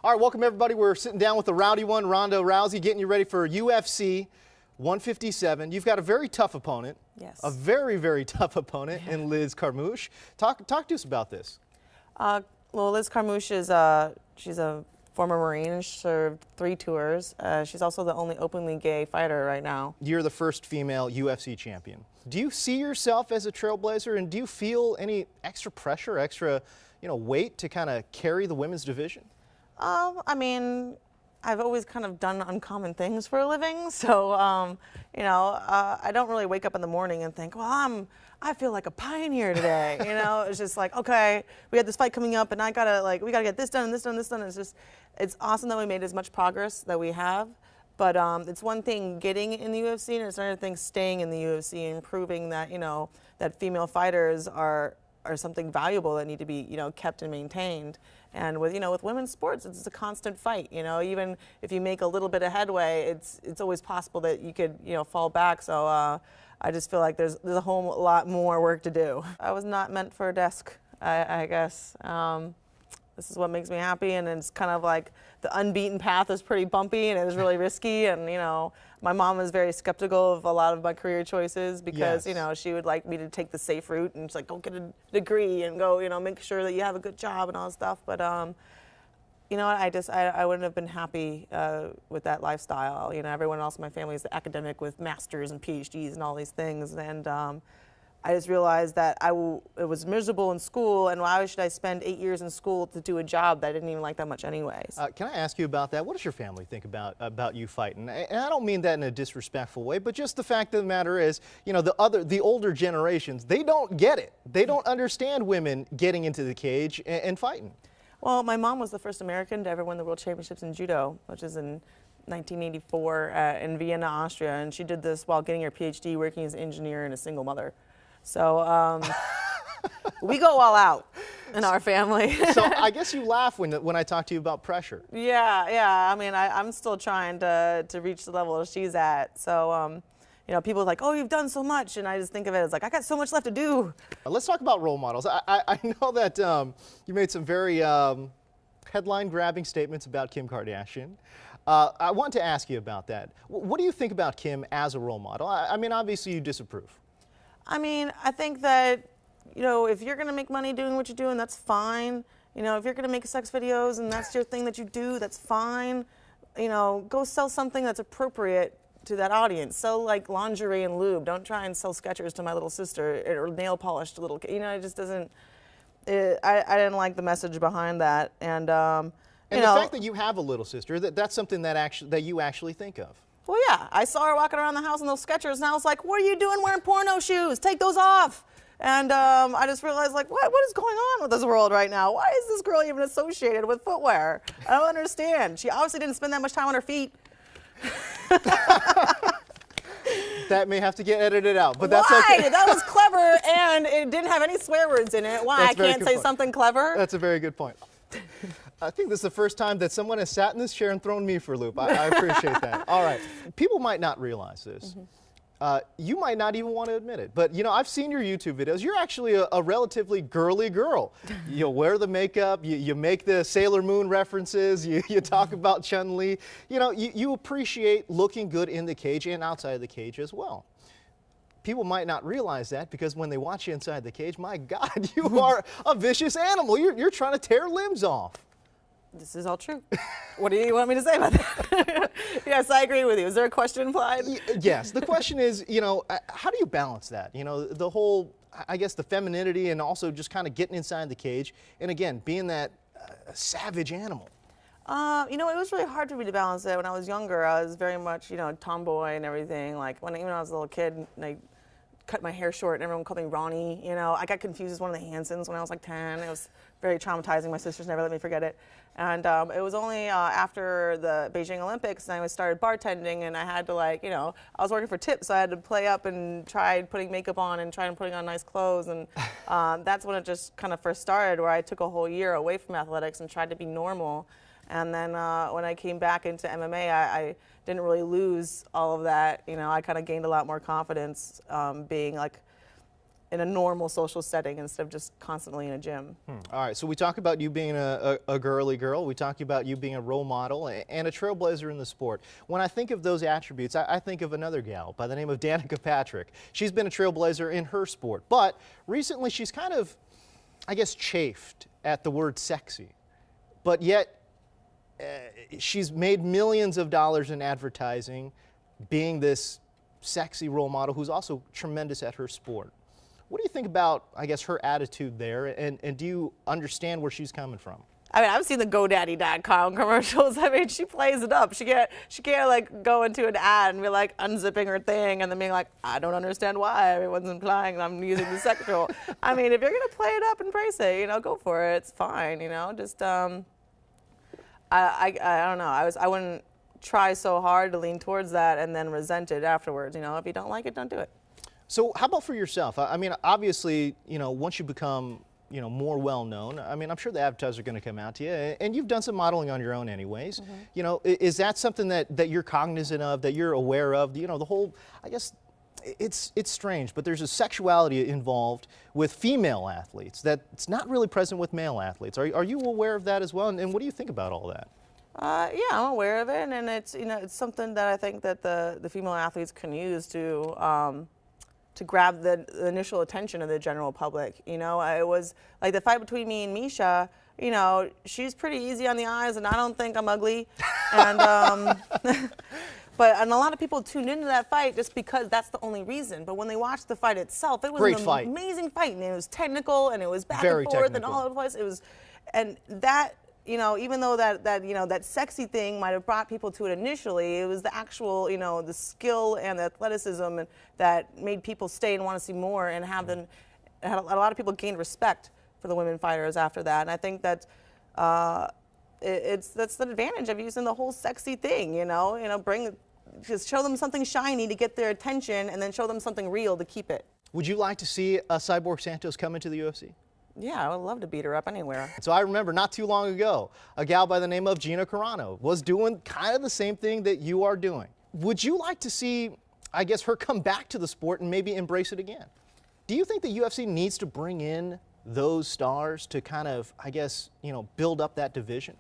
All right, welcome everybody. We're sitting down with the rowdy one, Ronda Rousey, getting you ready for UFC 157. You've got a very tough opponent. Yes. A very, very tough opponent in Liz Carmouche. Talk to us about this. Well, Liz Carmouche is she's a former Marine and she served 3 tours. She's also the only openly gay fighter right now. You're the first female UFC champion. Do you see yourself as a trailblazer, and do you feel any extra pressure, extra, weight to kind of carry the women's division? I mean, I've always kind of done uncommon things for a living, so I don't really wake up in the morning and think, well, I feel like a pioneer today. It's just like, okay, we got this fight coming up, and we gotta get this done, and this done, this done. It's awesome that we made as much progress that we have, but it's one thing getting in the UFC, and it's another thing staying in the UFC and proving that that female fighters are something valuable that need to be kept and maintained. And with women's sports, it's a constant fight. Even if you make a little bit of headway, it's always possible that you could fall back. So I just feel like there's a whole lot more work to do. I was not meant for a desk, I guess. This is what makes me happy, and it's kind of like the unbeaten path is pretty bumpy and it was really risky. And my mom was very skeptical of a lot of my career choices because Yes. she would like me to take the safe route and she's like, go get a degree and go make sure that you have a good job and all that stuff. But I wouldn't have been happy with that lifestyle. Everyone else in my family is academic with masters and PhDs and all these things, and I just realized that it was miserable in school, and why should I spend 8 years in school to do a job that I didn't even like that much anyways? Can I ask you about that? What does your family think about you fighting? And I don't mean that in a disrespectful way, but just the fact of the matter is, the older generations, they don't get it. They don't understand women getting into the cage and fighting. Well, my mom was the first American to ever win the World Championships in Judo, which is in 1984 in Vienna, Austria, and she did this while getting her PhD working as an engineer and a single mother. So we go all out in our family. So I guess you laugh when I talk to you about pressure. Yeah. I mean, I'm still trying to reach the level she's at. So, people are like, oh, you've done so much. And I just think of it as like, I got so much left to do. Let's talk about role models. I know that you made some very headline-grabbing statements about Kim Kardashian. I want to ask you about that. What do you think about Kim as a role model? I mean, obviously you disapprove. I mean, I think that, if you're going to make money doing what you're doing, that's fine. If you're going to make sex videos and that's your thing that you do, that's fine. Go sell something that's appropriate to that audience. Sell like lingerie and lube. Don't try and sell Skechers to my little sister or nail polish to little kids. It just doesn't, I didn't like the message behind that. And the fact that you have a little sister, that's something that you actually think of. Well, yeah, I saw her walking around the house in those Skechers, and I was like, what are you doing wearing porno shoes? Take those off. And I just realized, like, what is going on with this world right now? Why is this girl even associated with footwear? I don't understand. She obviously didn't spend that much time on her feet. That may have to get edited out, but that's Why? okay. That was clever, and it didn't have any swear words in it. Why? That's I can't say something clever? That's a very good point. I think this is the first time that someone has sat in this chair and thrown me for a loop. I appreciate that. All right. People might not realize this. You might not even want to admit it. But, I've seen your YouTube videos. You're actually a relatively girly girl. You wear the makeup. You make the Sailor Moon references. You talk about Chun-Li. You appreciate looking good in the cage and outside of the cage as well. People might not realize that because when they watch you inside the cage, my God, you are a vicious animal. You're trying to tear limbs off. This is all true. What do you want me to say about that? Yes, I agree with you. Is there a question implied? Yes. The question is, how do you balance that? The whole, I guess, the femininity and also just kind of getting inside the cage and, again, being that savage animal. It was really hard for me to balance it when I was younger. I was very much, tomboy and everything. Like even when I was a little kid, I cut my hair short and everyone called me Ronnie. I got confused as one of the Hansons when I was like 10. It was very traumatizing. My sisters never let me forget it. And it was only after the Beijing Olympics and I started bartending and I had to I was working for tips, so I had to play up and try putting makeup on and trying putting on nice clothes. And that's when it just kind of first started, where I took a whole year away from athletics and tried to be normal. And then when I came back into MMA, I didn't really lose all of that. I kind of gained a lot more confidence being like in a normal social setting instead of just constantly in a gym. All right, so we talk about you being a girly girl. We talk about you being a role model and a trailblazer in the sport. When I think of those attributes, I think of another gal by the name of Danica Patrick. She's been a trailblazer in her sport, but recently she's kind of, I guess, chafed at the word sexy. But yet, she's made millions of dollars in advertising, being this sexy role model who's also tremendous at her sport. What do you think about, I guess, her attitude there, and do you understand where she's coming from? I mean, I've seen the GoDaddy.com commercials. I mean, she plays it up. She can't like go into an ad and be like unzipping her thing and then being like, I don't understand why everyone's implying I'm using the sexual. I mean, if you're gonna play it up and praise it, you know, go for it. It's fine, you know. Just I don't know. I wouldn't try so hard to lean towards that and then resent it afterwards. You know, if you don't like it, don't do it. So how about for yourself? I mean, obviously, you know, once you become, you know, more well-known, I mean, I'm sure the advertisers are going to come out to you, and you've done some modeling on your own anyways. You know, is that something that you're cognizant of, that you're aware of? You know, the whole, I guess, it's strange, but there's a sexuality involved with female athletes that's not really present with male athletes. Are you aware of that as well, and what do you think about all that? Yeah, I'm aware of it, and it's, you know, it's something that I think that the female athletes can use to grab the initial attention of the general public. You know, it was like the fight between me and Misha. You know, she's pretty easy on the eyes, and I don't think I'm ugly. And and a lot of people tuned into that fight just because that's the only reason. But when they watched the fight itself, it was an amazing fight, and it was technical, and it was back and forth, and all over the place. It was, and that, you know, even though that you know, that sexy thing might have brought people to it initially, it was the actual, you know, the skill and the athleticism and that made people stay and want to see more, and have them, a lot of people gained respect for the women fighters after that. And I think that that's the advantage of using the whole sexy thing, you know, just show them something shiny to get their attention, and then show them something real to keep it. Would you like to see a Cyborg Santos come into the UFC? Yeah, I would love to beat her up anywhere. So I remember not too long ago, a gal by the name of Gina Carano was doing kind of the same thing that you are doing. Would you like to see, I guess, her come back to the sport and maybe embrace it again? Do you think the UFC needs to bring in those stars to kind of, I guess, you know, build up that division?